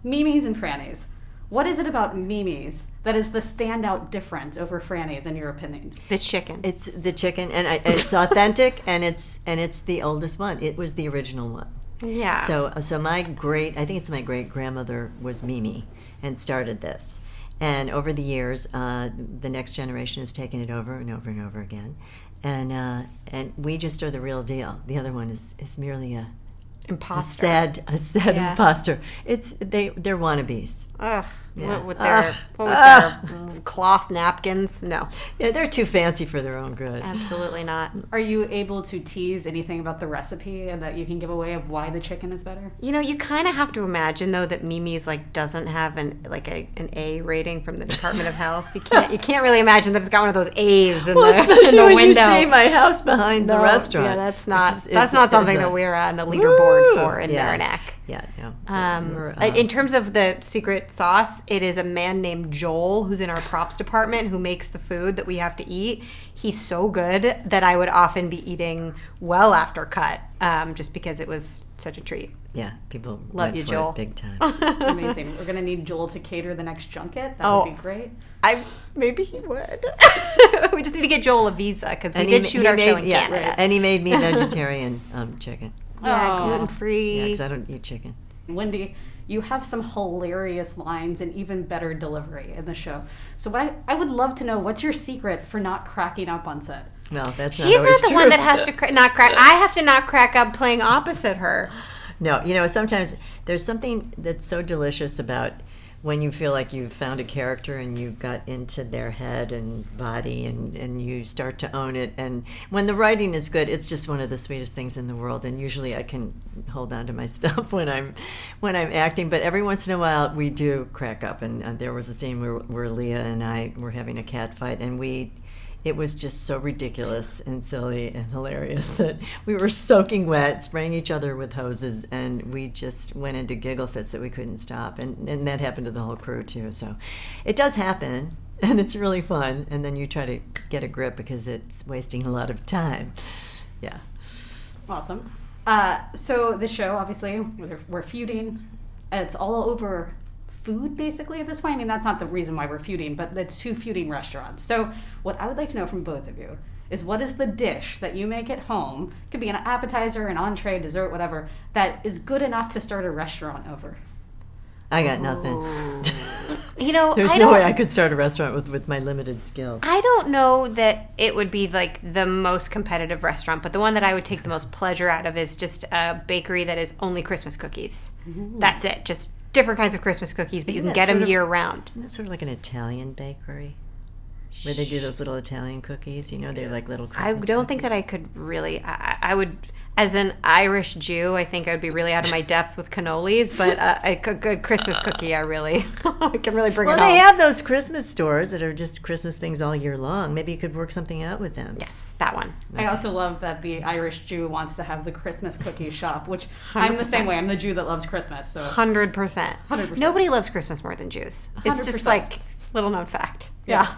Mimi's and Frannie's. What is it about Mimi's that is the standout difference over Frannie's, in your opinion? The chicken. It's the chicken, and it's authentic, and it's the oldest one. It was the original one. Yeah. So I think it's my great grandmother was Mimi, and started this. And over the years, the next generation has taken it over and over and over again, and we just are the real deal. The other one is merely a sad imposter. They're wannabes. Ugh. Yeah. What with their cloth napkins? No. Yeah, they're too fancy for their own good. Absolutely not. Are you able to tease anything about the recipe and that you can give away of why the chicken is better? You know, you kind of have to imagine though that Mimi's doesn't have an A rating from the Department of Health. You can't really imagine that it's got one of those A's in especially in the when window. you see my house behind the restaurant. Yeah, that's not something that we're on the leaderboard for in Merinac. Yeah, no. In terms of the secret sauce, it is a man named Joel who's in our props department who makes the food that we have to eat. He's so good that I would often be eating well after cut, just because it was such a treat. Yeah, people love you, Joel. Big time. Amazing. We're gonna need Joel to cater the next junket. That would be great. Maybe he would. We just need to get Joel a visa because we did shoot our show in Canada. Right. And he made me a vegetarian chicken. Yeah, gluten-free. Yeah, because I don't eat chicken. Wendie, you have some hilarious lines and even better delivery in the show. So I would love to know, what's your secret for not cracking up on set? Well, that's She's not always not the true. one that has to not crack. I have to not crack up playing opposite her. No, sometimes there's something that's so delicious about when you feel like you've found a character and you got into their head and body and you start to own it. And when the writing is good, it's just one of the sweetest things in the world. And usually I can hold on to my stuff when I'm acting. But every once in a while we do crack up. And there was a scene where Leah and I were having a cat fight, and it was just so ridiculous and silly and hilarious that we were soaking wet, spraying each other with hoses, and we just went into giggle fits that we couldn't stop. And that happened to the whole crew, too. So it does happen, and it's really fun. And then you try to get a grip because it's wasting a lot of time. Yeah. Awesome. So the show, obviously, we're feuding. It's all over food, basically, at this point. I mean, that's not the reason why we're feuding, but it's two feuding restaurants. So what I would like to know from both of you is, what is the dish that you make at home, could be an appetizer, an entree, dessert, whatever, that is good enough to start a restaurant over? I got nothing. There's no way I could start a restaurant with my limited skills. I don't know that it would be the most competitive restaurant, but the one that I would take the most pleasure out of is just a bakery that is only Christmas cookies. Mm-hmm. That's it. Just different kinds of Christmas cookies, but you can get them year round. Isn't that sort of like an Italian bakery? Where they do those little Italian cookies, they're like little Christmas I don't think that I could really, I would, as an Irish Jew, I think I would be really out of my depth with cannolis, but a good Christmas cookie, I can really bring it home. Well, they have those Christmas stores that are just Christmas things all year long. Maybe you could work something out with them. Yes, that one. Okay. I also love that the Irish Jew wants to have the Christmas cookie shop, which 100%. I'm the same way. I'm the Jew that loves Christmas. So 100%. 100%. Nobody loves Christmas more than Jews. 100%. It's just little known fact. Yeah.